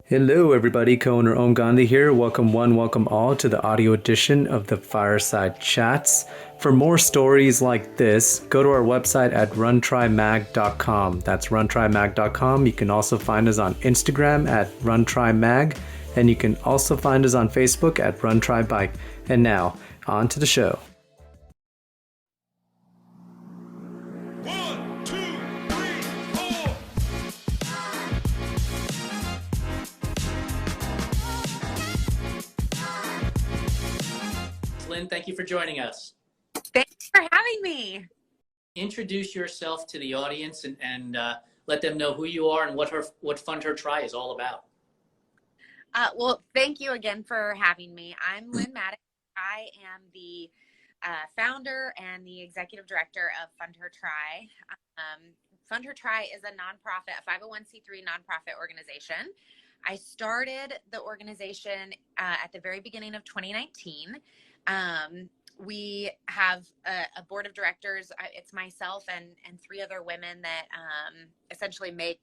Hello, everybody. Co-owner Om Gandhi here. Welcome one, welcome all to the audio edition of the Fireside Chats. For more stories like this, go to our website at runtrymag.com. That's runtrymag.com. You can also find us on Instagram at runtrymag, and you can also find us on Facebook at runtrybike. And now, on to the show. One, two, three, four. Lynn, thank you for joining us. Thanks for having me. Introduce yourself to the audience and let them know who you are and what Fund Her Try is all about. Well, thank you again for having me. I'm Lynn Mattix. I am the founder and the executive director of Fund Her Try. Fund Her Try is a nonprofit, a 501c3 nonprofit organization. I started the organization at the very beginning of 2019. We have a board of directors. It's myself and three other women that essentially make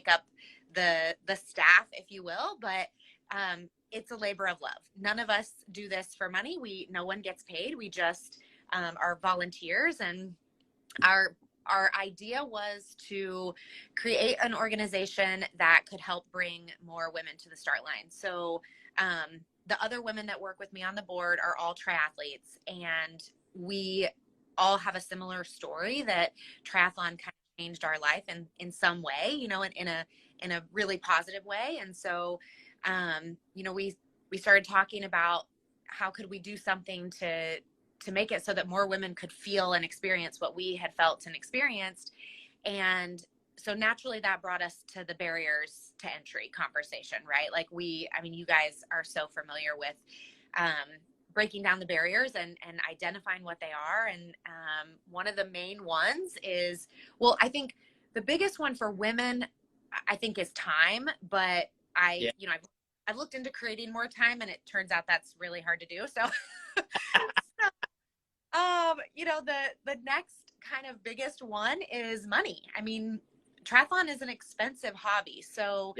up the staff, if you will. But it's a labor of love. None of us do this for money. No one gets paid. We just are volunteers, and our idea was to create an organization that could help bring more women to the start line. So the other women that work with me on the board are all triathletes, and we all have a similar story that triathlon kind of changed our life in some way, in a really positive way. And so, we started talking about how could we do something to make it so that more women could feel and experience what we had felt and experienced. And so naturally that brought us to the barriers to entry conversation, right? Like you guys are so familiar with breaking down the barriers and identifying what they are. And one of the main ones is, well, I think the biggest one for women, I think, is time. But I've looked into creating more time, and it turns out that's really hard to do. So, the next kind of biggest one is money. I mean, triathlon is an expensive hobby. So,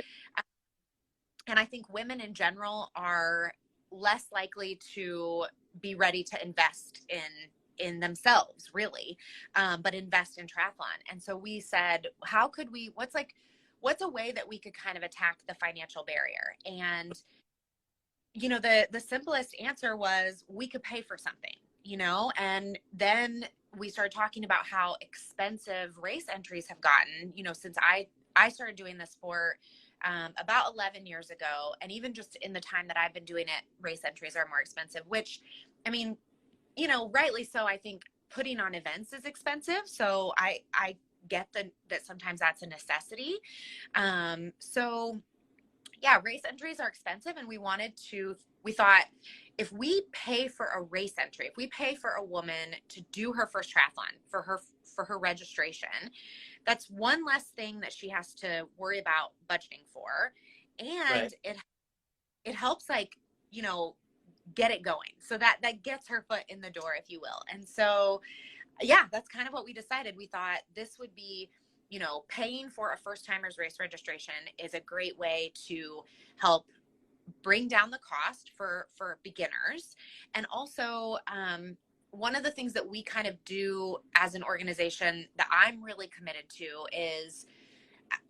and I think women in general are less likely to be ready to invest in themselves, really, but invest in triathlon. And so we said, what's a way that we could kind of attack the financial barrier? And, the simplest answer was we could pay for something, and then we started talking about how expensive race entries have gotten, since I started doing this sport about 11 years ago. And even just in the time that I've been doing it, race entries are more expensive, which, I mean, rightly so. I think putting on events is expensive. So I get that sometimes that's a necessity. Race entries are expensive, and we thought, if we pay for a race entry, if we pay for a woman to do her first triathlon for her registration, that's one less thing that she has to worry about budgeting for. And Right. it helps, get it going. So that gets her foot in the door, if you will. And so, that's kind of what we decided. We thought this would be, paying for a first timers race registration is a great way to help bring down the cost for beginners. And also, one of the things that we kind of do as an organization that I'm really committed to is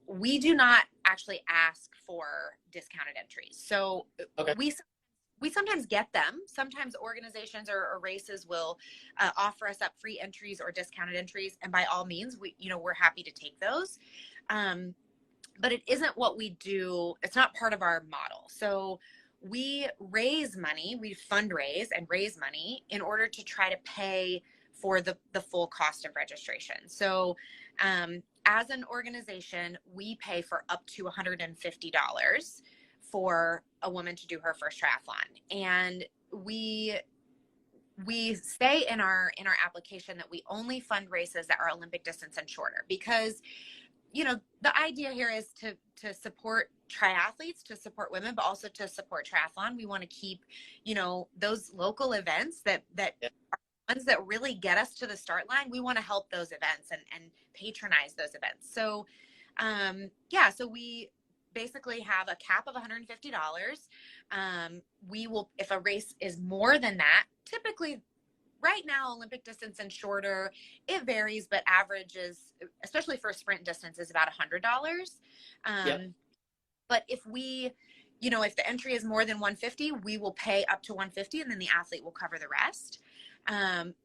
we do not actually ask for discounted entries. So Okay. we sometimes get them. Sometimes organizations or races will offer us up free entries or discounted entries, and by all means, we're happy to take those. But it isn't what we do. It's not part of our model. So we raise money, we fundraise and raise money in order to try to pay for the full cost of registration. So as an organization, we pay for up to $150 for a woman to do her first triathlon. And we say in our application that we only fund races that are Olympic distance and shorter, because the idea here is to support triathletes, to support women, but also to support triathlon. We want to keep, those local events that are ones that really get us to the start line. We want to help those events and patronize those events. So, so we basically have a cap of $150. We will, if a race is more than that, typically right now, Olympic distance and shorter, it varies, but average is, especially for sprint distance, is about $100. Yep. But if we, if the entry is more than 150, we will pay up to 150 and then the athlete will cover the rest.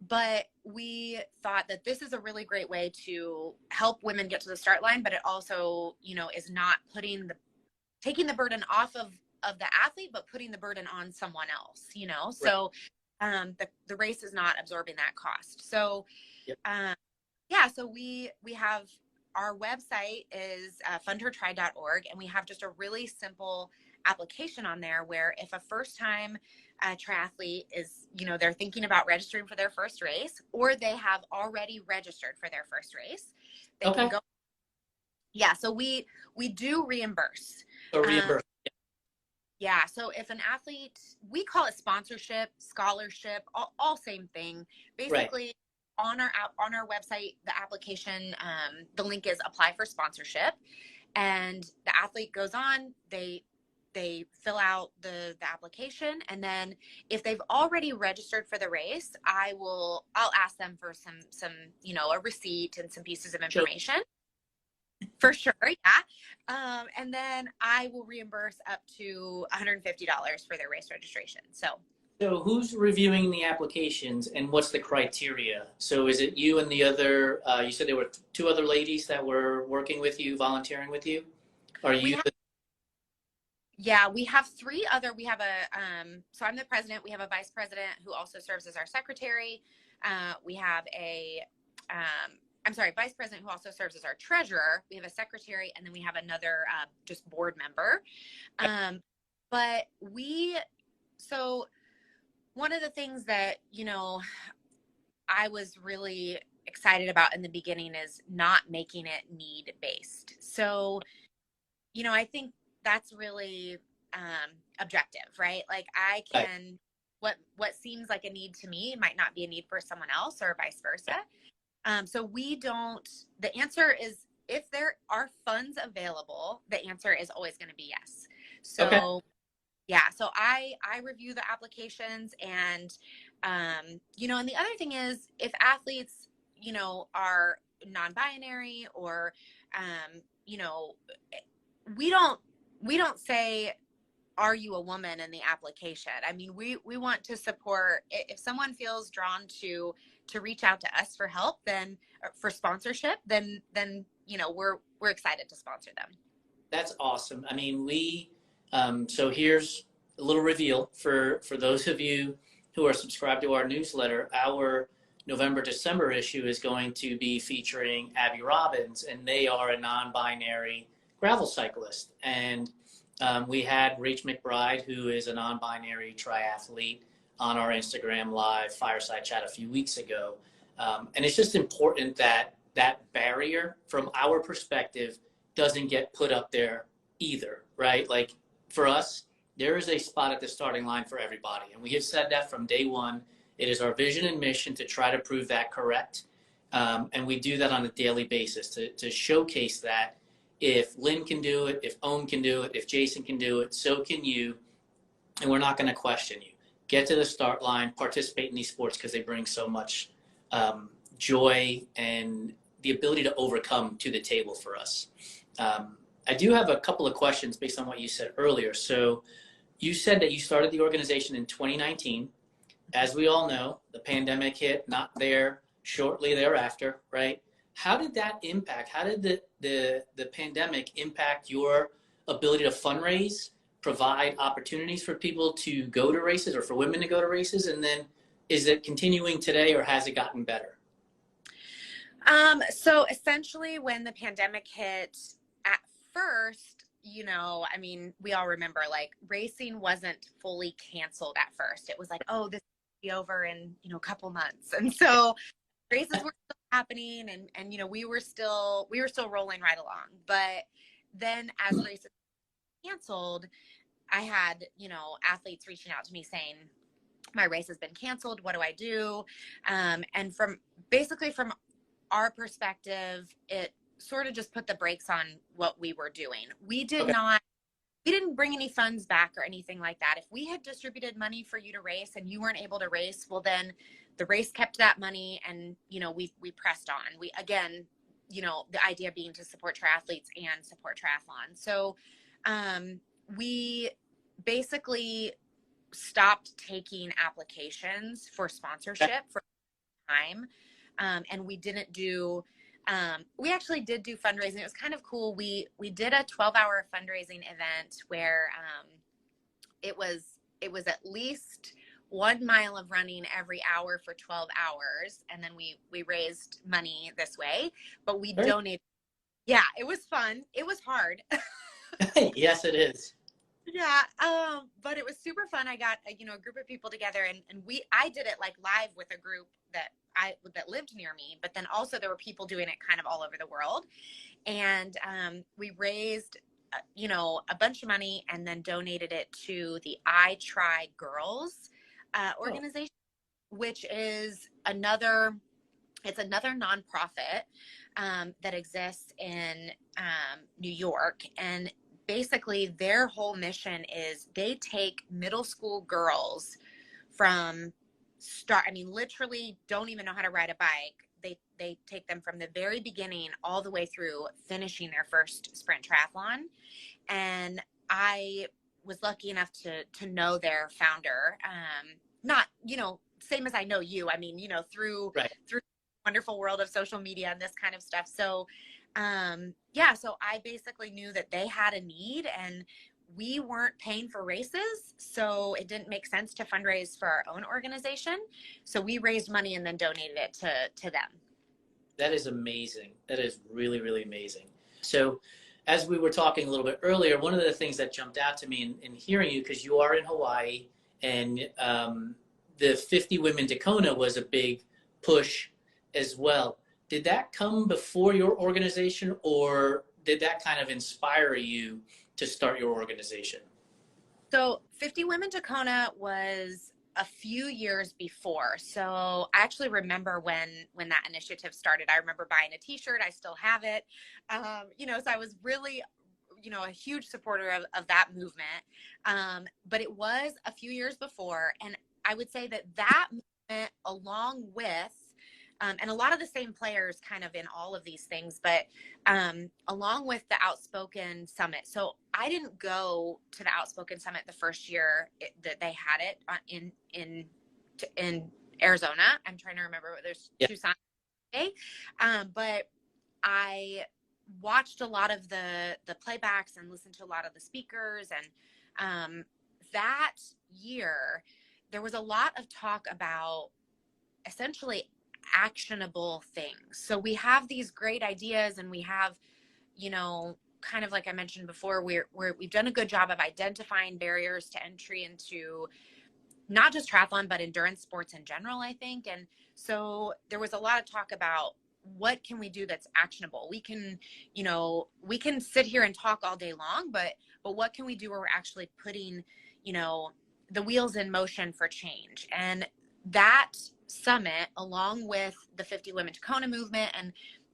But we thought that this is a really great way to help women get to the start line, but it also, is not taking the burden off of the athlete, but putting the burden on someone else, so the race is not absorbing that cost. So, Yep. So we have, our website is fundhertry.org, and we have just a really simple application on there where if a first time triathlete is, they're thinking about registering for their first race, or they have already registered for their first race, they Okay. can go. Yeah. So we do reimburse. So reimburse. Yeah. So if an athlete, we call it sponsorship, scholarship, all same thing. Basically, on our website, the application, the link is apply for sponsorship, and the athlete goes on. They fill out the application, and then if they've already registered for the race, I'll ask them for some a receipt and some pieces of information. For sure, yeah. And then I will reimburse up to $150 for their race registration. So who's reviewing the applications and what's the criteria? So is it you and the other, you said there were two other ladies that were working with you, volunteering with you? Yeah, we have three other, we have so I'm the president, we have a vice president who also serves as our secretary. We have vice president who also serves as our treasurer. We have a secretary, and then we have another just board member. But so one of the things that, I was really excited about in the beginning is not making it need-based. So, I think that's really objective, right? Like I can, what seems like a need to me might not be a need for someone else, or vice versa. So the answer is, if there are funds available, the answer is always going to be yes. So, yeah, so I review the applications, and, and the other thing is, if athletes, are non-binary, or, we don't say, are you a woman, in the application. I mean, we want to support, if someone feels drawn to reach out to us for help, then for sponsorship, then we're excited to sponsor them. That's awesome. I mean, so here's a little reveal for those of you who are subscribed to our newsletter. Our November-December issue is going to be featuring Abby Robbins, and they are a non-binary gravel cyclist. And we had Rach McBride, who is a non-binary triathlete, on our Instagram live fireside chat a few weeks ago. And it's just important that that barrier, from our perspective, doesn't get put up there either, right? Like, for us, there is a spot at the starting line for everybody. And we have said that from day one. It is our vision and mission to try to prove that correct. And we do that on a daily basis to showcase that if Lynn can do it, if Ohm can do it, if Jason can do it, so can you. And we're not going to question you. Get to the start line, participate in these sports, because they bring so much joy and the ability to overcome to the table for us. I do have a couple of questions based on what you said earlier. So you said that you started the organization in 2019. As we all know, the pandemic hit, not there shortly thereafter, right? How did that impact? How did the pandemic impact your ability to fundraise, provide opportunities for people to go to races, or for women to go to races? And then, is it continuing today, or has it gotten better? So essentially, when the pandemic hit, at first, I mean, we all remember, like, racing wasn't fully canceled at first. It was like, oh, this will be over in, a couple months. And so races were still happening, and we were still rolling right along. But then, as races canceled, I had, athletes reaching out to me saying, my race has been canceled. What do I do? And from our perspective, sort of just put the brakes on what we were doing. We Okay. didn't bring any funds back or anything like that. If we had distributed money for you to race and you weren't able to race, well, then the race kept that money, and we pressed on. We, again, the idea being to support triathletes and support triathlon. So we basically stopped taking applications for sponsorship for time, and we didn't do. We actually did do fundraising. It was kind of cool. We did a 12-hour fundraising event where it was at least 1 mile of running every hour for 12 hours, and then we raised money this way. But we donated. Yeah, it was fun. It was hard. Yes, it is. Yeah, but it was super fun. I got a group of people together, and I did it like live with a group that lived near me, but then also there were people doing it kind of all over the world, and we raised a bunch of money and then donated it to the I Try Girls organization, which is another nonprofit that exists in New York. And basically their whole mission is they take middle school girls from literally don't even know how to ride a bike. They take them from the very beginning all the way through finishing their first sprint triathlon. And I was lucky enough to know their founder, not, same as I know you. I mean, through the wonderful world of social media and this kind of stuff. So, so I basically knew that they had a need, and we weren't paying for races, so it didn't make sense to fundraise for our own organization. So we raised money and then donated it to them. That is amazing. That is really, really amazing. So as we were talking a little bit earlier, one of the things that jumped out to me in hearing you, because you are in Hawaii, and the 50 Women to Kona was a big push as well. Did that come before your organization, or did that kind of inspire you to start your organization? So 50 Women to Kona was a few years before. So I actually remember when that initiative started. I remember buying a t-shirt. I still have it. So I was really, a huge supporter of that movement. But it was a few years before. And I would say that movement, along with, and a lot of the same players kind of in all of these things, but along with the Outspoken Summit. So I didn't go to the Outspoken Summit the first year that they had it in Arizona. I'm trying to remember. There's two Tucson, but I watched a lot of the playbacks and listened to a lot of the speakers. And that year, there was a lot of talk about essentially actionable things. So we have these great ideas, and we have, kind of like I mentioned before, we've done a good job of identifying barriers to entry into not just triathlon, but endurance sports in general, I think. And so there was a lot of talk about what can we do that's actionable. We can sit here and talk all day long, but what can we do where we're actually putting, the wheels in motion for change? And that summit, along with the 50 Women to Kona movement,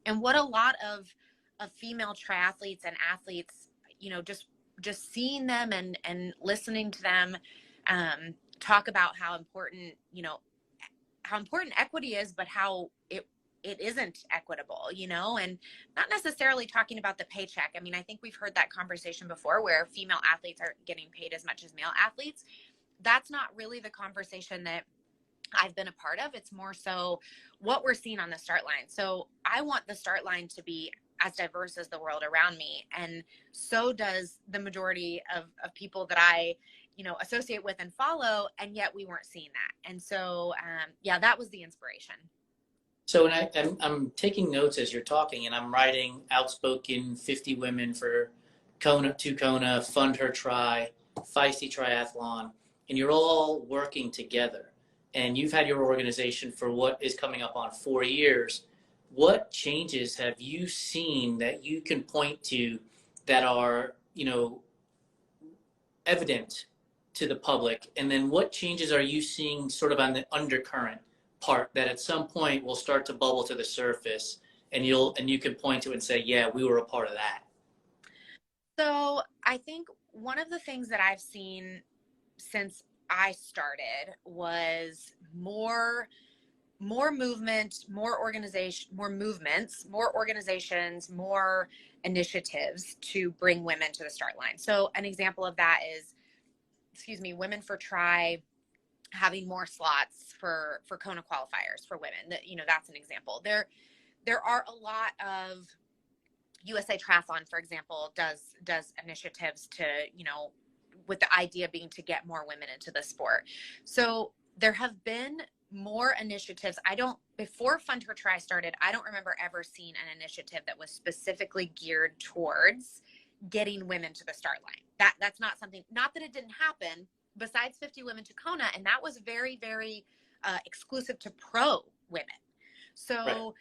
and what a lot of female triathletes and athletes, just seeing them and listening to them talk about how important equity is, but how it isn't equitable, and not necessarily talking about the paycheck. I mean, I think we've heard that conversation before where female athletes are getting paid as much as male athletes. That's not really the conversation that I've been a part of. It's more so what we're seeing on the start line. So I want the start line to be as diverse as the world around me. And so does the majority of people that I, associate with and follow. And yet we weren't seeing that. And so, that was the inspiration. So I'm taking notes as you're talking, and I'm writing Outspoken, 50 Women for Kona to Kona, Fund Her Tri, Feisty Triathlon, and you're all working together. And you've had your organization for what is coming up on 4 years. What changes have you seen that you can point to that are, evident to the public? And then what changes are you seeing sort of on the undercurrent part that at some point will start to bubble to the surface and you can point to it and say, yeah, we were a part of that? So I think one of the things that I've seen since I started was more movement, more organization, more movements, more organizations, more initiatives to bring women to the start line. So an example of that is, Women for Tri having more slots for Kona qualifiers for women. That, that's an example. There are a lot of USA Triathlon, for example, does initiatives to, with the idea being to get more women into the sport. So there have been more initiatives. Before Fund Her Tri started, I don't remember ever seeing an initiative that was specifically geared towards getting women to the start line. That's not something, not that it didn't happen, besides 50 Women to Kona, and that was very, very exclusive to pro women. So, Right.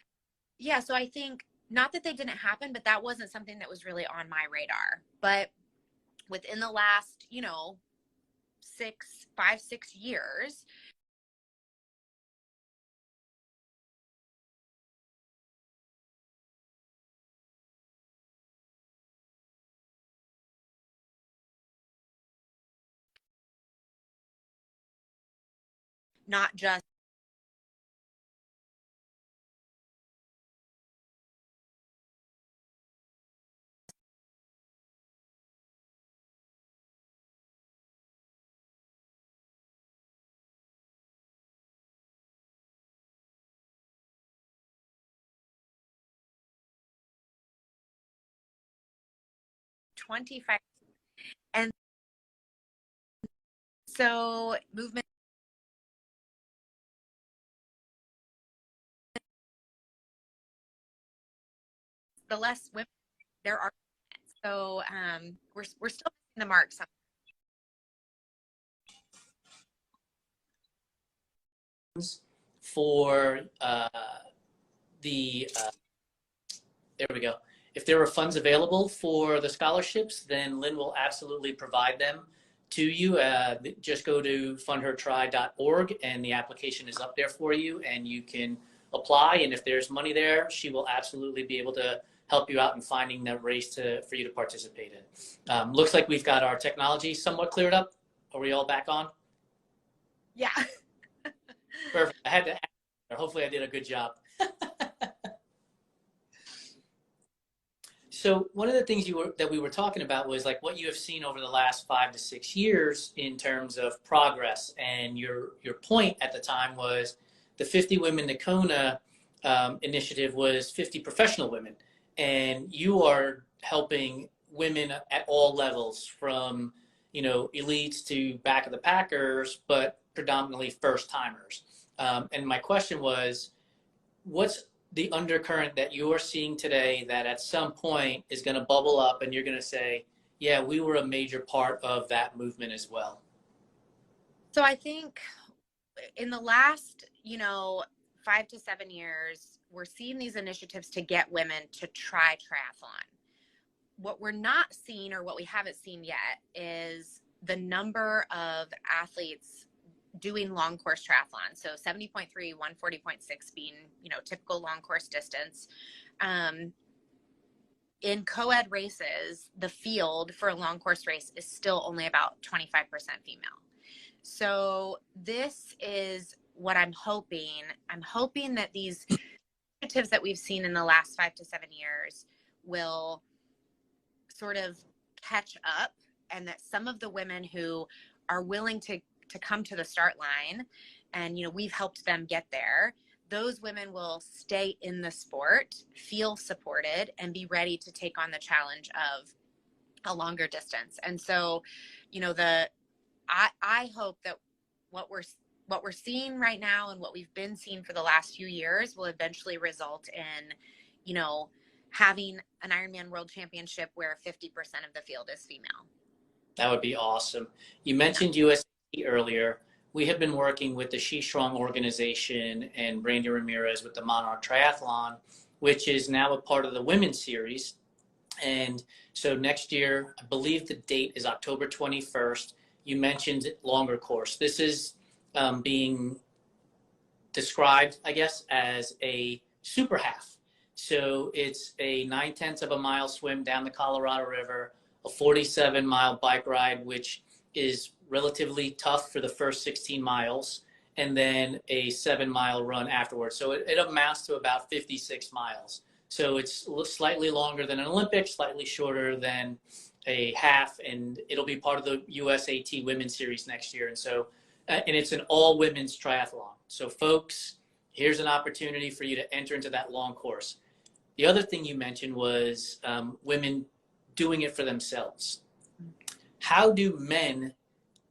Yeah, so I think, not that they didn't happen, but that wasn't something that was really on my radar. But within the last, 6 years, not just '25, and so movement, the less women there are. So we're still missing the mark. For there we go. If there are funds available for the scholarships, then Lynn will absolutely provide them to you. Just go to fundhertry.org and the application is up there for you and you can apply. And if there's money there, she will absolutely be able to help you out in finding the race for you to participate in. Looks like we've got our technology somewhat cleared up. Are we all back on? Yeah. Perfect. I had to ask. Hopefully I did a good job. So one of the things that we were talking about was like what you have seen over the last 5 to 6 years in terms of progress. And your point at the time was the 50 Women to Kona initiative was 50 professional women. And you are helping women at all levels from, elites to back of the packers, but predominantly first timers. And my question was, what's the undercurrent that you're seeing today that at some point is going to bubble up and you're going to say, yeah, we were a major part of that movement as well? So I think in the last, 5 to 7 years, we're seeing these initiatives to get women to try triathlon. What we're not seeing, or what we haven't seen yet, is the number of athletes doing long course triathlon. So 70.3, 140.6 being, typical long course distance. In co-ed races, the field for a long course race is still only about 25% female. So this is what I'm hoping. I'm hoping that these initiatives that we've seen in the last 5 to 7 years will sort of catch up, and that some of the women who are willing to come to the start line, and we've helped them get there, those women will stay in the sport, feel supported, and be ready to take on the challenge of a longer distance. And so, I hope that what we're seeing right now and what we've been seeing for the last few years will eventually result in, having an Ironman World Championship where 50% of the field is female. That would be awesome. You mentioned USAF earlier. We have been working with the She Strong organization and Brandy Ramirez with the Monarch Triathlon, which is now a part of the Women's Series. And so next year, I believe the date is October 21st. You mentioned longer course. This is being described, I guess, as a super half. So it's a 9/10 of a mile swim down the Colorado River, a 47-mile bike ride, which is relatively tough for the first 16 miles, and then a 7-mile run afterwards. So it amounts to about 56 miles. So it's slightly longer than an Olympic, slightly shorter than a half, and it'll be part of the USAT Women's Series next year. And so, and it's an all women's triathlon. So folks, here's an opportunity for you to enter into that long course. The other thing you mentioned was women doing it for themselves. How do men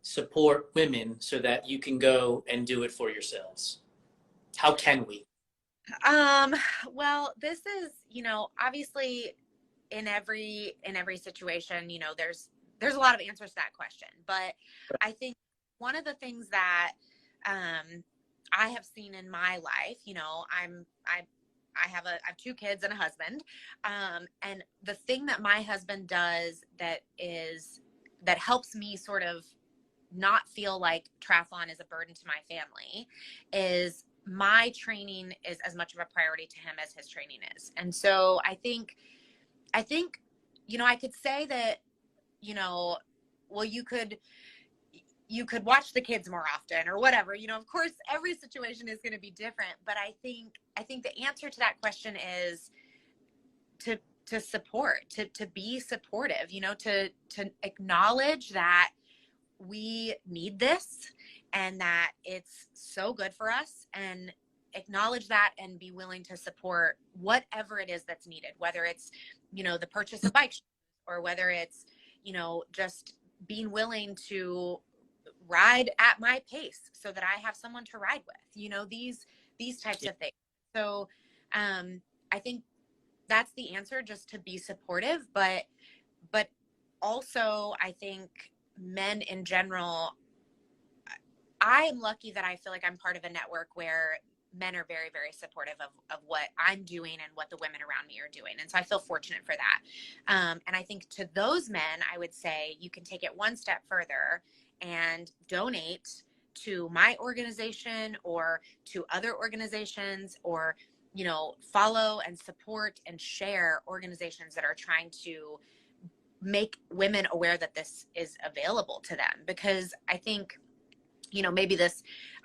support women so that you can go and do it for yourselves? How can we? Well, this is, obviously in every situation, there's a lot of answers to that question, but I think one of the things that I have seen in my life, I have 2 kids and a husband, and the thing that my husband does that helps me sort of not feel like triathlon is a burden to my family is my training is as much of a priority to him as his training is. And so I think, I could say that, well, you could watch the kids more often or whatever, of course, every situation is going to be different. But I think the answer to that question is to support, to be supportive, to acknowledge that we need this and that it's so good for us, and acknowledge that and be willing to support whatever it is that's needed, whether it's, the purchase of bike shoes, or whether it's, just being willing to ride at my pace so that I have someone to ride with, these types of things. So I think that's the answer, just to be supportive, but also I think men in general, I am lucky that I feel like I'm part of a network where men are very, very supportive of what I'm doing and what the women around me are doing. And so I feel fortunate for that. And I think to those men, I would say you can take it one step further and donate to my organization or to other organizations, or, follow and support and share organizations that are trying to make women aware that this is available to them. Because I think, maybe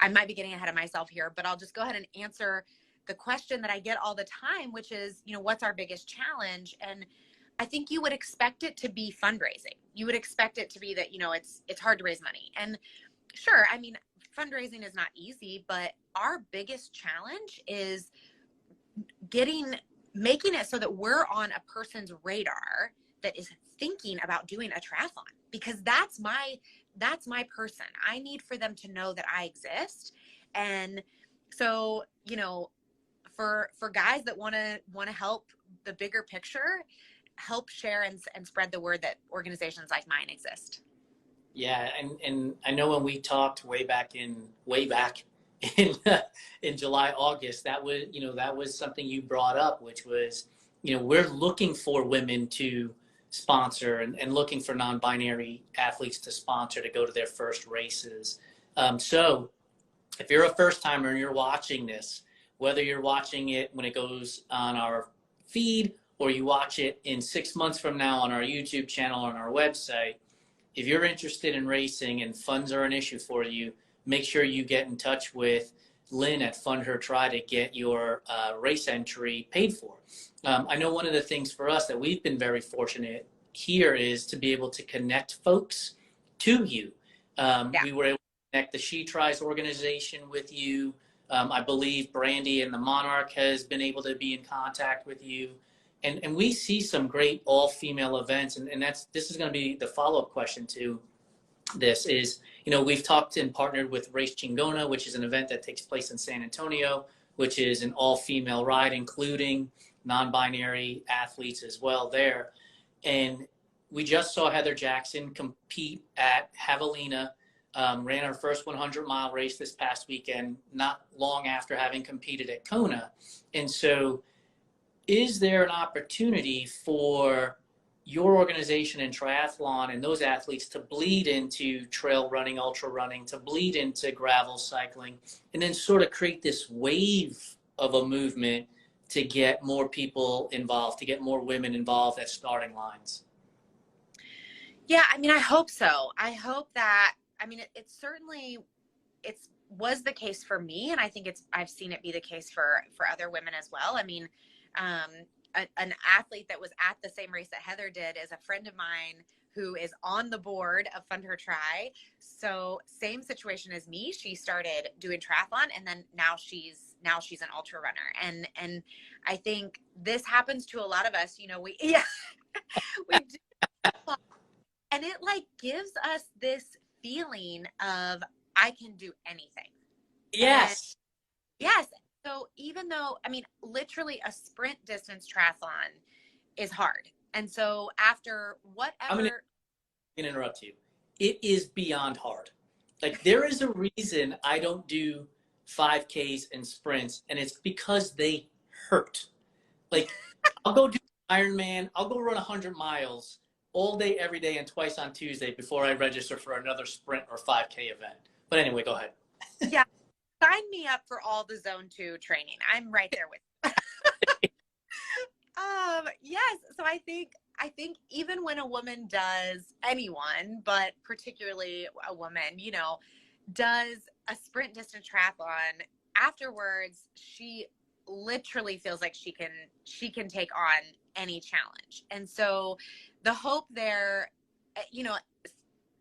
I might be getting ahead of myself here, but I'll just go ahead and answer the question that I get all the time, which is, what's our biggest challenge? And I think you would expect it to be fundraising. You would expect it to be that, it's hard to raise money. And sure, I mean, fundraising is not easy, but our biggest challenge is making it so that we're on a person's radar that is thinking about doing a triathlon, because that's my person. I need for them to know that I exist. And so, for guys that want to help the bigger picture, help share and spread the word that organizations like mine exist. Yeah, and I know when we talked way back in July, August, that was something you brought up, which was, we're looking for women to sponsor and looking for non-binary athletes to sponsor to go to their first races. So if you're a first timer and you're watching this, whether you're watching it when it goes on our feed or you watch it in 6 months from now on our YouTube channel, on our website, if you're interested in racing and funds are an issue for you, make sure you get in touch with Lynn at Fund Her Try to get your race entry paid for. I know one of the things for us that we've been very fortunate here is to be able to connect folks to you. We were able to connect the She Tries organization with you. I believe Brandy and the Monarch has been able to be in contact with you. And we see some great all-female events. And this is going to be the follow-up question to this is, we've talked and partnered with Race Chingona, which is an event that takes place in San Antonio, which is an all-female ride, including non-binary athletes as well there. And we just saw Heather Jackson compete at Javelina, ran her first 100-mile race this past weekend, not long after having competed at Kona. And so is there an opportunity for your organization in triathlon and those athletes to bleed into trail running, ultra running, to bleed into gravel cycling, and then sort of create this wave of a movement to get more people involved, to get more women involved at starting lines? Yeah, I mean, I hope so. I hope that, I mean, it certainly, it's was the case for me, and I think I've seen it be the case for other women as well. I mean, an athlete that was at the same race that Heather did is a friend of mine who is on the board of Fund Her Tri. So same situation as me. She started doing triathlon, and then now she's an ultra runner. And I think this happens to a lot of us. You know, we we do, and it like gives us this feeling of I can do anything. Yes. And yes. So even though, I mean, literally a sprint distance triathlon is hard. And so after whatever. I'm going to interrupt you. It is beyond hard. Like, there is a reason I don't do 5Ks and sprints, and it's because they hurt. Like, I'll go do Ironman, I'll go run 100 miles all day, every day, and twice on Tuesday before I register for another sprint or 5K event. But anyway, go ahead. Yeah. Sign me up for all the zone 2 training. I'm right there with you. Yes. So I think even when a woman does, anyone, but particularly a woman, you know, does a sprint distance triathlon, afterwards, she literally feels like she can take on any challenge. And so the hope there, you know,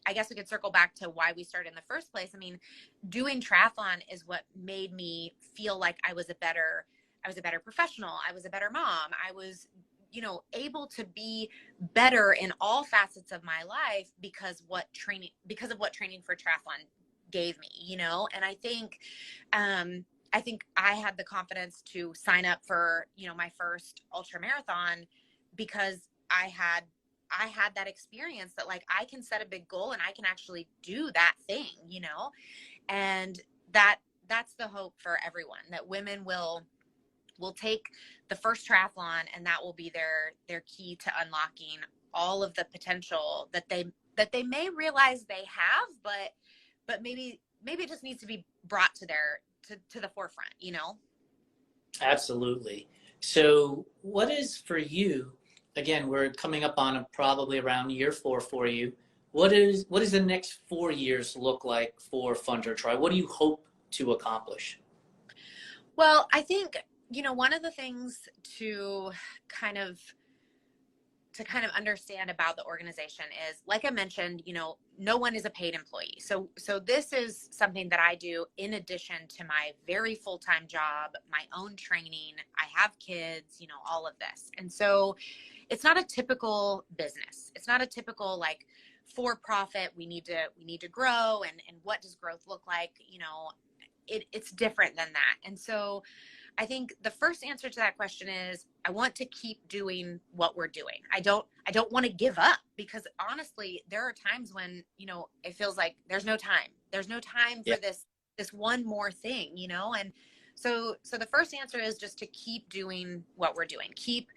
I guess we could circle back to why we started in the first place. I mean, doing triathlon is what made me feel like I was a better professional. I was a better mom. I was, you know, able to be better in all facets of my life because of what training for triathlon gave me, you know? And I think I had the confidence to sign up for, you know, my first ultra marathon because I had that experience that like I can set a big goal and I can actually do that thing, you know? And that's the hope for everyone, that women will take the first triathlon and that will be their key to unlocking all of the potential that they may realize they have, but maybe it just needs to be brought to the forefront, you know? Absolutely. So what is for you, again, we're coming up on probably around year 4 for you. What does the next 4 years look like for Fund Her Tri? What do you hope to accomplish? Well, I think, you know, one of the things to kind of understand about the organization is, like I mentioned, you know, no one is a paid employee. So this is something that I do in addition to my very full-time job, my own training. I have kids, you know, all of this. And so it's not a typical business. It's not a typical like for profit. We need to grow, and what does growth look like? You know, it's different than that. And so I think the first answer to that question is I want to keep doing what we're doing. I don't want to give up, because honestly, there are times when, you know, it feels like there's no time. There's no time for this one more thing, you know? And so the first answer is just to keep doing what we're doing. Keep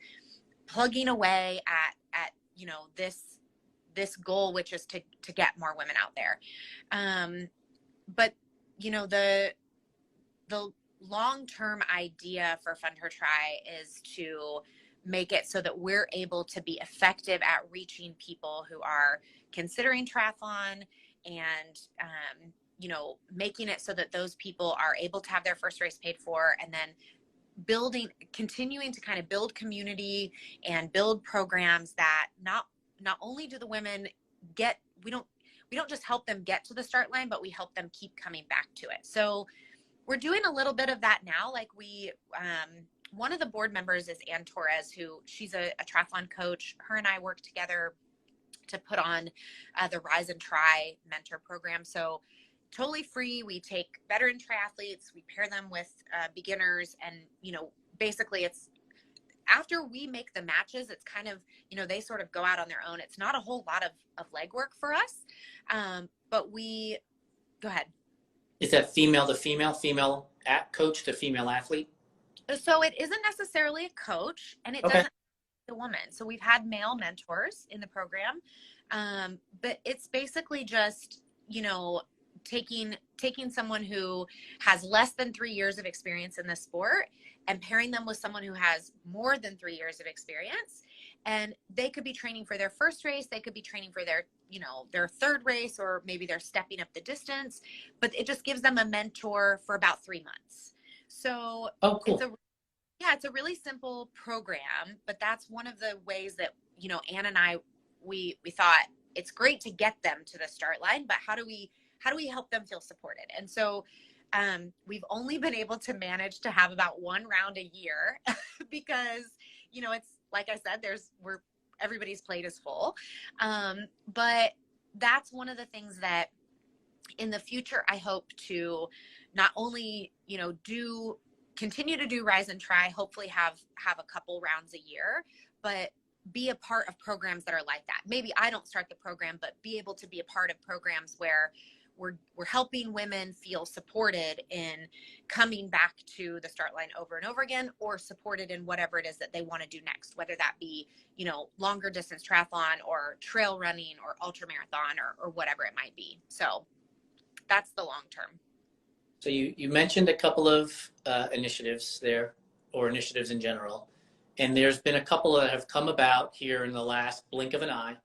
plugging away at you know, this goal, which is to get more women out there. But you know, the long-term idea for Fund Her Tri is to make it so that we're able to be effective at reaching people who are considering triathlon, and you know, making it so that those people are able to have their first race paid for, and then continuing to kind of build community and build programs that not only do the women get, we don't just help them get to the start line, but we help them keep coming back to it. So we're doing a little bit of that now. Like one of the board members is Ann Torres, who she's a triathlon coach. Her and I work together to put on the Rise and Try mentor program. So totally free. We take veteran triathletes, we pair them with beginners, and, you know, basically it's after we make the matches, it's kind of, you know, they sort of go out on their own. It's not a whole lot of legwork for us. But go ahead. Is that female to female coach to female athlete? So it isn't necessarily a coach, and it doesn't be a woman. So we've had male mentors in the program, but it's basically just, you know, taking someone who has less than 3 years of experience in the sport and pairing them with someone who has more than 3 years of experience. And they could be training for their first race. They could be training for their, their third race, or maybe they're stepping up the distance, but it just gives them a mentor for about 3 months. So Oh, cool. it's a really simple program, but that's one of the ways that, Ann and I, we thought it's great to get them to the start line, but how do we help them feel supported? And so we've only been able to manage to have about one round a year because, it's like I said, everybody's plate is full. But that's one of the things that in the future, I hope to not only, continue to do Rise and Try, hopefully have a couple rounds a year, but be a part of programs that are like that. Maybe I don't start the program, but be able to be a part of programs where we're helping women feel supported in coming back to the start line over and over again, or supported in whatever it is that they want to do next, whether that be, longer distance triathlon or trail running or ultra marathon or whatever it might be. So that's the long term. So you mentioned a couple of initiatives there, or initiatives in general, and there's been a couple that have come about here in the last blink of an eye.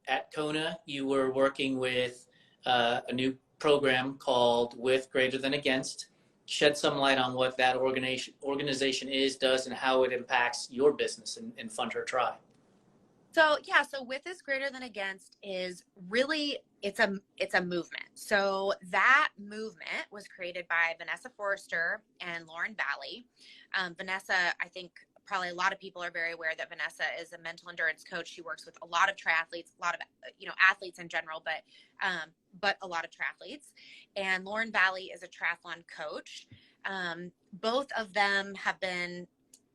At Kona, you were working with a new program called With Greater Than Against. Shed some light on what that organization does, and how it impacts your business and Fund Her Try. So With is Greater Than Against is really, it's a movement. So that movement was created by Vanessa Forrester and Lauren Valley. Vanessa, I think probably a lot of people are very aware that Vanessa is a mental endurance coach. She works with a lot of triathletes, a lot of, athletes in general, but a lot of triathletes. And Lauren Valley is a triathlon coach. Both of them have been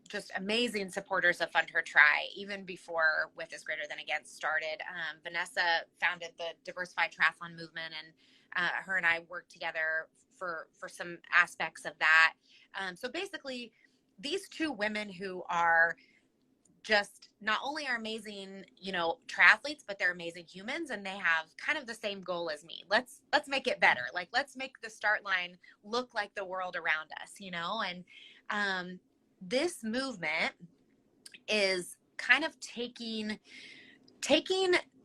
just amazing supporters of Fund Her Try, even before With is Greater Than Against started. Vanessa founded the Diversified Triathlon movement, and her and I worked together for some aspects of that. So basically, these two women who are just not only are amazing, triathletes, but they're amazing humans, and they have kind of the same goal as me. Let's make it better. Like, let's make the start line look like the world around us, and this movement is kind of taking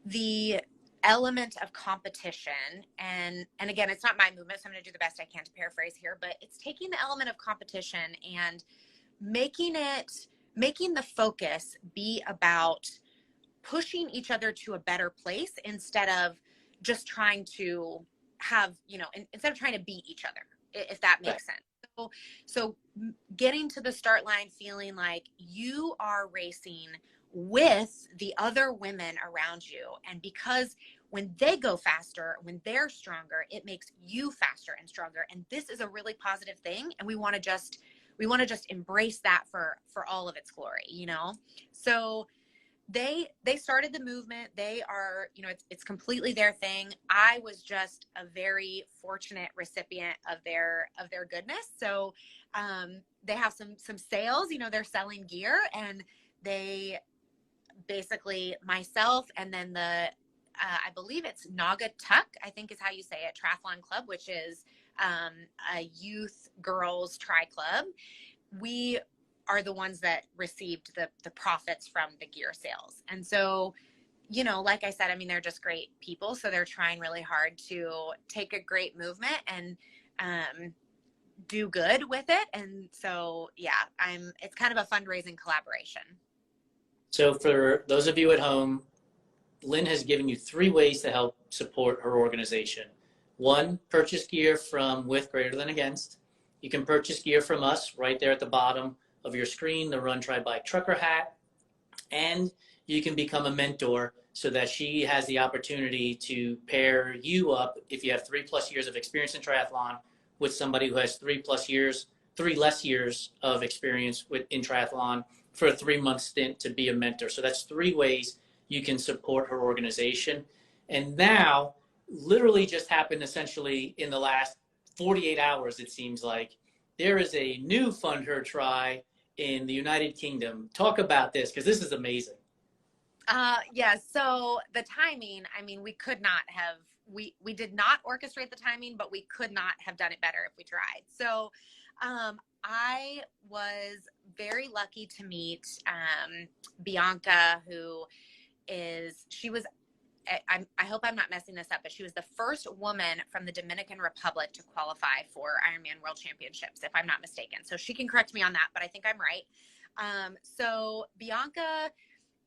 the element of competition, and again, it's not my movement, so I'm going to do the best I can to paraphrase here, but it's taking the element of competition and making the focus be about pushing each other to a better place, instead of just trying to have, instead of trying to beat each other, if that makes sense. So getting to the start line feeling like you are racing with the other women around you, and because when they go faster, when they're stronger, it makes you faster and stronger, and this is a really positive thing, and we want to just embrace that for all of its glory, So they started the movement. They are, it's completely their thing. I was just a very fortunate recipient of their goodness. So they have some sales, they're selling gear, and they basically, myself, and then I believe it's Naga Tuck, I think is how you say it, Triathlon Club, which is a youth girls tri club. We are the ones that received the profits from the gear sales. And so, like I said, they're just great people. So they're trying really hard to take a great movement and do good with it. And so, it's kind of a fundraising collaboration. So for those of you at home, Lynn has given you 3 ways to help support her organization. 1, purchase gear from With Greater Than Against. You can purchase gear from us right there at the bottom of your screen, the Run, Try, Bike Trucker hat. And you can become a mentor so that she has the opportunity to pair you up, if you have 3+ years of experience in triathlon, with somebody who has 3 less years of experience in triathlon, for a 3-month stint to be a mentor. So that's 3 ways you can support her organization. And now, literally just happened essentially in the last 48 hours, it seems like, there is a new Fund Her Try in the United Kingdom. Talk about this, because this is amazing. So the timing, we could not we did not orchestrate the timing, but we could not have done it better if we tried. So I was very lucky to meet Bianca, who she was, I hope I'm not messing this up, but she was the first woman from the Dominican Republic to qualify for Ironman World Championships, if I'm not mistaken. So she can correct me on that, but I think I'm right. So Bianca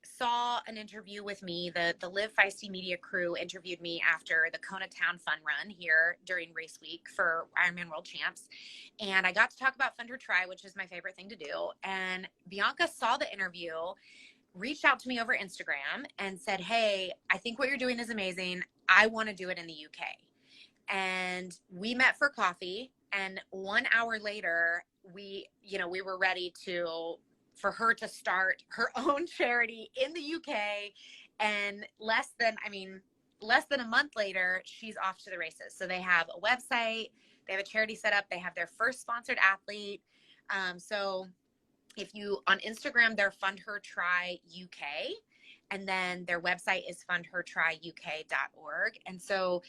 saw an interview with me. The Live Feisty Media crew interviewed me after the Kona Town Fun Run here during race week for Ironman World Champs. And I got to talk about Fund Her Tri, which is my favorite thing to do. And Bianca saw the interview, reached out to me over Instagram and said, hey, I think what you're doing is amazing. I want to do it in the UK. And we met for coffee. And 1 hour later, we were ready for her to start her own charity in the UK. And less than a month later, she's off to the races. So they have a website, they have a charity set up, they have their first sponsored athlete. So if you on Instagram, they're Fund Her Tri UK, and then their website is fundhertriuk.org. And so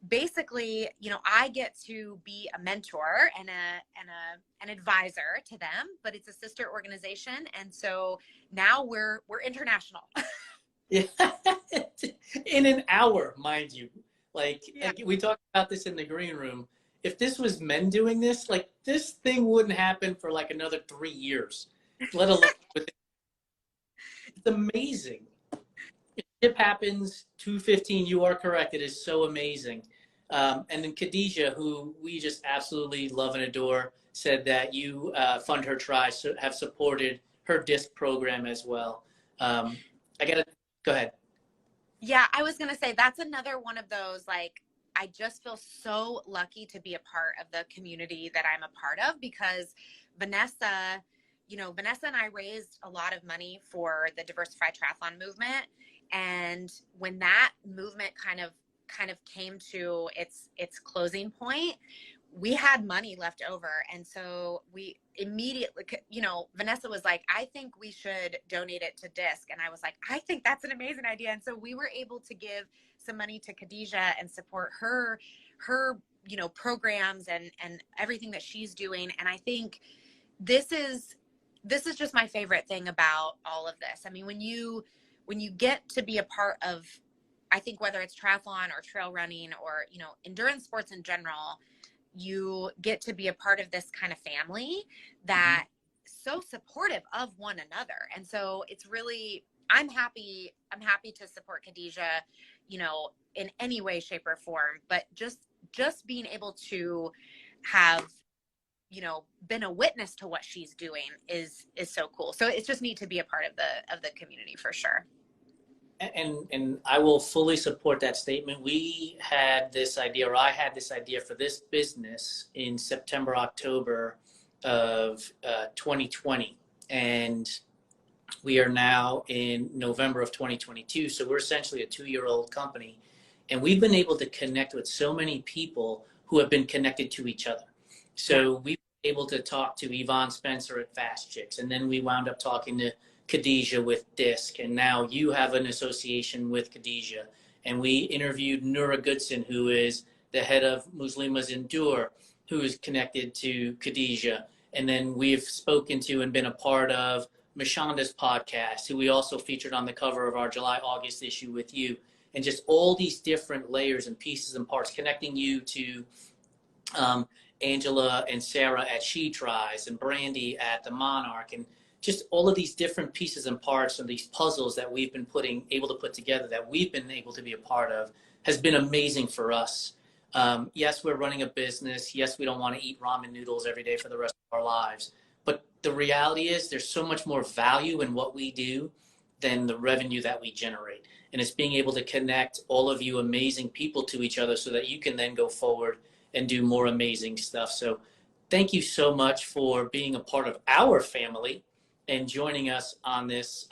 basically, I get to be a mentor and an advisor to them, but it's a sister organization. And so now we're international. Yeah. In an hour, mind you. Like we talked about this in the green room. If this was men doing this, like this thing wouldn't happen for like another 3 years, let alone with it. It's amazing. It happens 2:15. You are correct. It is so amazing. And then Khadijah, who we just absolutely love and adore, said that you Fund Her Tri have supported her disc program as well. Go ahead. Yeah, I was gonna say that's another one of those, like, I just feel so lucky to be a part of the community that I'm a part of, because Vanessa and I raised a lot of money for the Diversified Triathlon movement. And when that movement kind of came to its closing point, we had money left over. And so we immediately, Vanessa was like, I think we should donate it to DISC. And I was like, I think that's an amazing idea. And so we were able to give some money to Khadijah and support her programs and everything that she's doing. And I think this is just my favorite thing about all of this. I mean, when you get to be a part of, I think whether it's triathlon or trail running or, endurance sports in general, you get to be a part of this kind of family that so supportive of one another. And so it's really, I'm happy to support Khadijah, in any way, shape, or form, but just being able to have, been a witness to what she's doing is so cool. So it's just neat to be a part of the community for sure. And I will fully support that statement. We had this idea, or I had this idea for this business in September, October of 2020. And we are now in November of 2022. So we're essentially a 2-year-old company. And we've been able to connect with so many people who have been connected to each other. So we were able to talk to Yvonne Spencer at Fast Chicks. And then we wound up talking to Khadijah with DISC, and now you have an association with Khadijah. And we interviewed Nura Goodson, who is the head of Muslimas Endure, who is connected to Khadijah. And then we've spoken to and been a part of Mashanda's podcast, who we also featured on the cover of our July-August issue with you. And just all these different layers and pieces and parts, connecting you to Angela and Sarah at She Tries, and Brandy at the Monarch, and just all of these different pieces and parts and these puzzles that we've been able to put together, that we've been able to be a part of, has been amazing for us. Yes, we're running a business. Yes, we don't want to eat ramen noodles every day for the rest of our lives. But the reality is there's so much more value in what we do than the revenue that we generate. And it's being able to connect all of you amazing people to each other so that you can then go forward and do more amazing stuff. So thank you so much for being a part of our family and joining us on this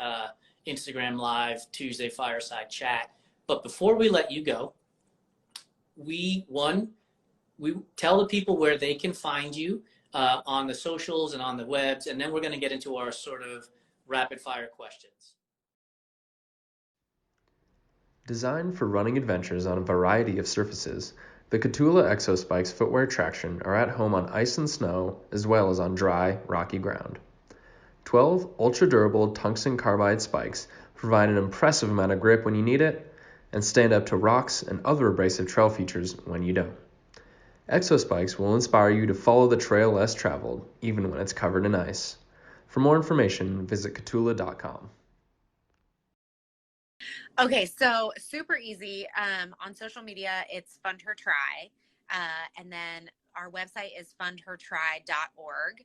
Instagram Live Tuesday Fireside Chat. But before we let you go, we tell the people where they can find you on the socials and on the webs, and then we're going to get into our sort of rapid fire questions. Designed for running adventures on a variety of surfaces, the Catula Exo Spikes footwear traction are at home on ice and snow as well as on dry, rocky ground. 12 ultra-durable tungsten carbide spikes provide an impressive amount of grip when you need it and stand up to rocks and other abrasive trail features when you don't. Exo Spikes will inspire you to follow the trail less traveled, even when it's covered in ice. For more information, visit catula.com. Okay, so super easy. On social media, it's Fund Her Try. And then our website is fundhertry.org.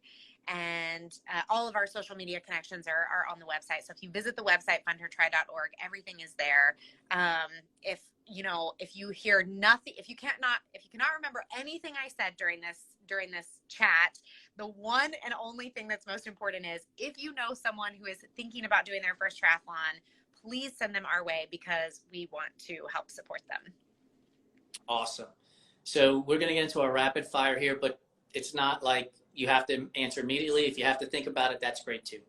And all of our social media connections are on the website. So if you visit the website, fundhertry.org, everything is there. If you hear nothing, if you cannot remember anything I said during this chat, the one and only thing that's most important is if you know someone who is thinking about doing their first triathlon, please send them our way because we want to help support them. Awesome. So we're going to get into our rapid fire here, but it's not like you have to answer immediately. If you have to think about it, that's great too.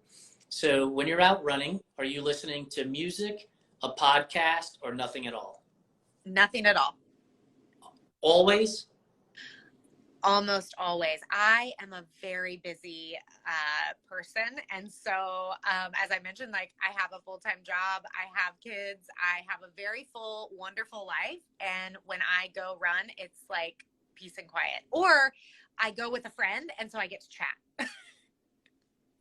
So when you're out running, are you listening to music, a podcast, or nothing at all? Nothing at all. Always? Almost always. I am a very busy person. And so, as I mentioned, like I have a full-time job, I have kids, I have a very full, wonderful life. And when I go run, it's like peace and quiet. Or I go with a friend, and so I get to chat.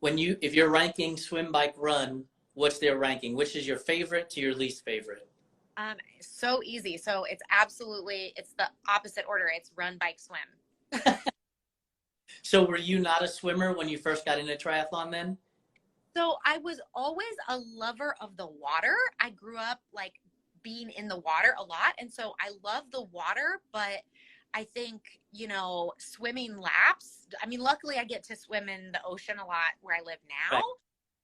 If you're ranking swim, bike, run, what's their ranking? Which is your favorite to your least favorite? So easy. So it's the opposite order. It's run, bike, swim. So were you not a swimmer when you first got into triathlon then? So I was always a lover of the water. I grew up like being in the water a lot. And so I love the water, but I think, swimming laps, I mean, luckily I get to swim in the ocean a lot where I live now, Right.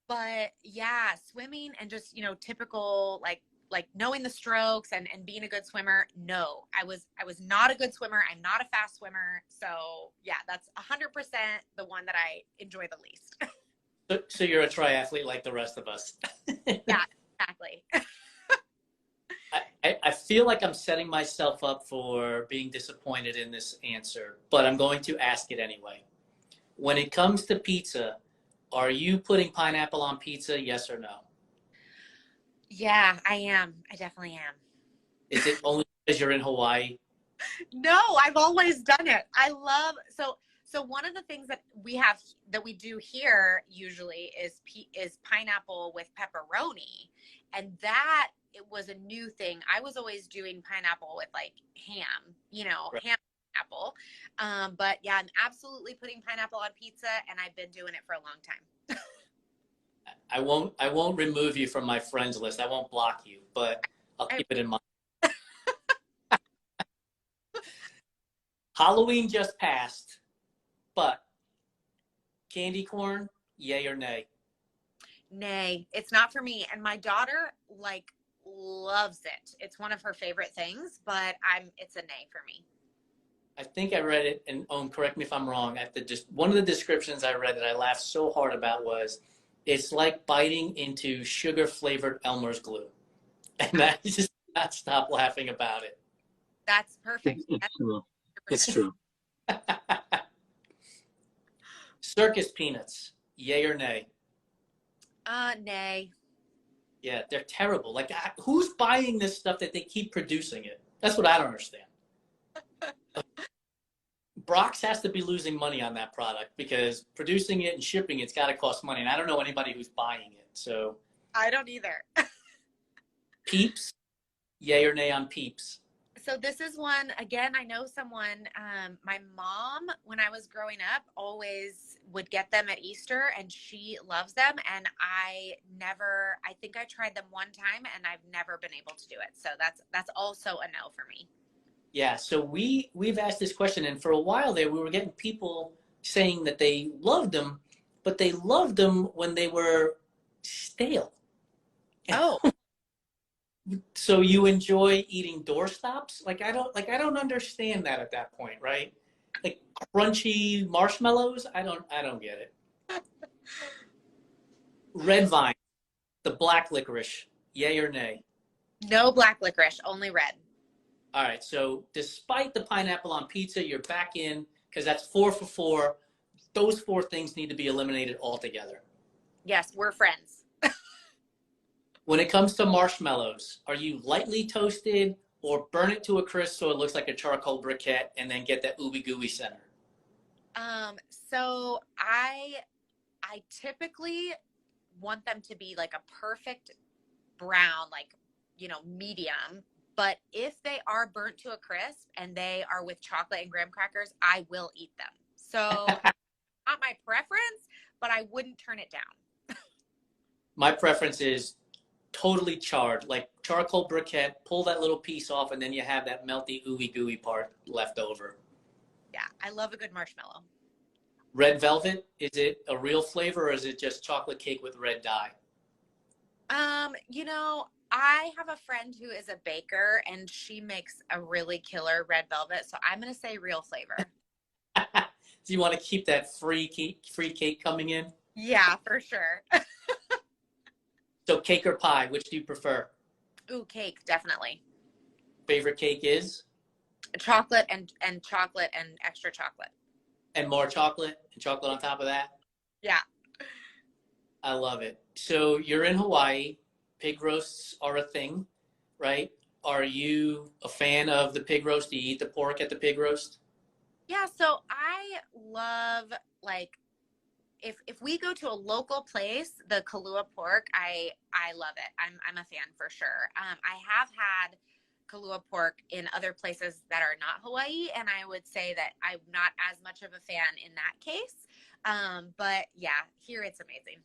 But yeah, swimming and just, typical, like knowing the strokes and being a good swimmer. No, I was not a good swimmer. I'm not a fast swimmer. So yeah, that's 100% the one that I enjoy the least. So you're a triathlete like the rest of us. Yeah, exactly. I feel like I'm setting myself up for being disappointed in this answer, but I'm going to ask it anyway. When it comes to pizza, are you putting pineapple on pizza, yes or no? Yeah, I am. I definitely am. Is it only because you're in Hawaii? No, I've always done it. I love so one of the things that we do here usually is pineapple with pepperoni, and that it was a new thing. I was always doing pineapple with like ham, Right. ham apple. But yeah, I'm absolutely putting pineapple on pizza, and I've been doing it for a long time. I won't remove you from my friends list. I won't block you, but I'll keep it in mind. Halloween just passed, but candy corn, yay or nay? Nay, it's not for me. And my daughter loves it. It's one of her favorite things, but it's a nay for me. I think I read it, and correct me if I'm wrong. One of the descriptions I read that I laughed so hard about was, it's like biting into sugar-flavored Elmer's glue, and I just not stop laughing about it. That's perfect. It's true. 100%. It's true. Circus peanuts, yay or nay? Nay. Yeah, they're terrible. Like, who's buying this stuff that they keep producing it? That's what I don't understand. Brock's has to be losing money on that product because producing it and shipping it's got to cost money, and I don't know anybody who's buying it. So I don't either. Peeps, yay or nay on Peeps? So this is one, again, I know someone, my mom, when I was growing up, always would get them at Easter, and she loves them. And I think I tried them one time, and I've never been able to do it. So that's also a no for me. Yeah, so we've asked this question, and for a while there, we were getting people saying that they loved them, but they loved them when they were stale. Oh. So you enjoy eating doorstops? I don't understand that at that point, right? Like crunchy marshmallows? I don't get it. Red Vine, the black licorice, yay or nay? No black licorice, only red. All right. So despite the pineapple on pizza, you're back in because that's 4 for 4. Those 4 things need to be eliminated altogether. Yes, we're friends. When it comes to marshmallows, are you lightly toasted or burn it to a crisp so it looks like a charcoal briquette and then get that ooey gooey center? So I typically want them to be like a perfect brown, like, medium. But if they are burnt to a crisp and they are with chocolate and graham crackers, I will eat them. So not my preference, but I wouldn't turn it down. My preference is totally charred, like charcoal briquette, pull that little piece off, and then you have that melty, ooey gooey part left over. Yeah, I love a good marshmallow. Red velvet, is it a real flavor or is it just chocolate cake with red dye? I have a friend who is a baker and she makes a really killer red velvet. So I'm going to say real flavor. Do you want to keep that free cake coming in? Yeah, for sure. So cake or pie, which do you prefer? Ooh, cake, definitely. Favorite cake is? Chocolate and chocolate and extra chocolate. And more chocolate and chocolate on top of that? Yeah. I love it. So you're in Hawaii. Pig roasts are a thing, right? Are you a fan of the pig roast? Do you eat the pork at the pig roast? Yeah, so I love, like, if we go to a local place, the Kahlua pork, I love it. I'm a fan for sure. I have had Kahlua pork in other places that are not Hawaii, and I would say that I'm not as much of a fan in that case. But yeah, here it's amazing.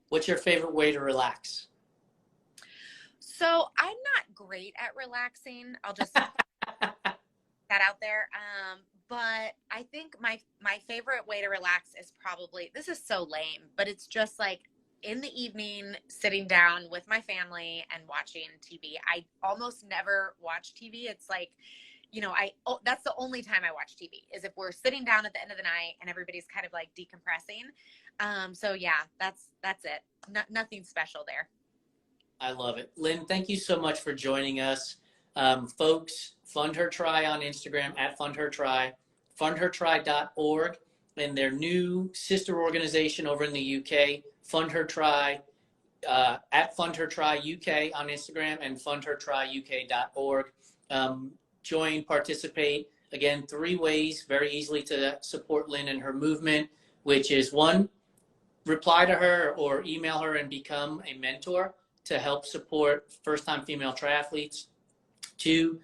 What's your favorite way to relax? So I'm not great at relaxing. I'll just put that out there. But I think my favorite way to relax is probably, this is so lame, but it's just like in the evening, sitting down with my family and watching TV. I almost never watch TV. It's like, that's the only time I watch TV is if we're sitting down at the end of the night and everybody's kind of like decompressing. So yeah, that's it. Nothing special there. I love it. Lynn, thank you so much for joining us. Folks, Fund Her Try on Instagram at Fund Her Try, fundhertry.org, and their new sister organization over in the UK, Fund Her Try, at Fund Her Try UK on Instagram and fundhertryuk.org. Join, participate. Again, 3 ways very easily to support Lynn and her movement, which is 1, reply to her or email her and become a mentor to help support first-time female triathletes. 2,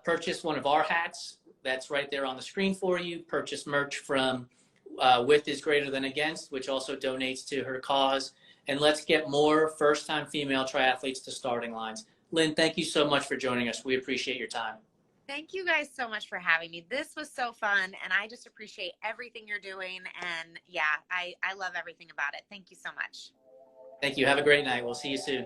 purchase one of our hats. That's right there on the screen for you. Purchase merch from With is Greater Than Against, which also donates to her cause. And let's get more first-time female triathletes to starting lines. Lynn, thank you so much for joining us. We appreciate your time. Thank you guys so much for having me. This was so fun, and I just appreciate everything you're doing. And yeah, I love everything about it. Thank you so much. Thank you. Have a great night. We'll see you soon.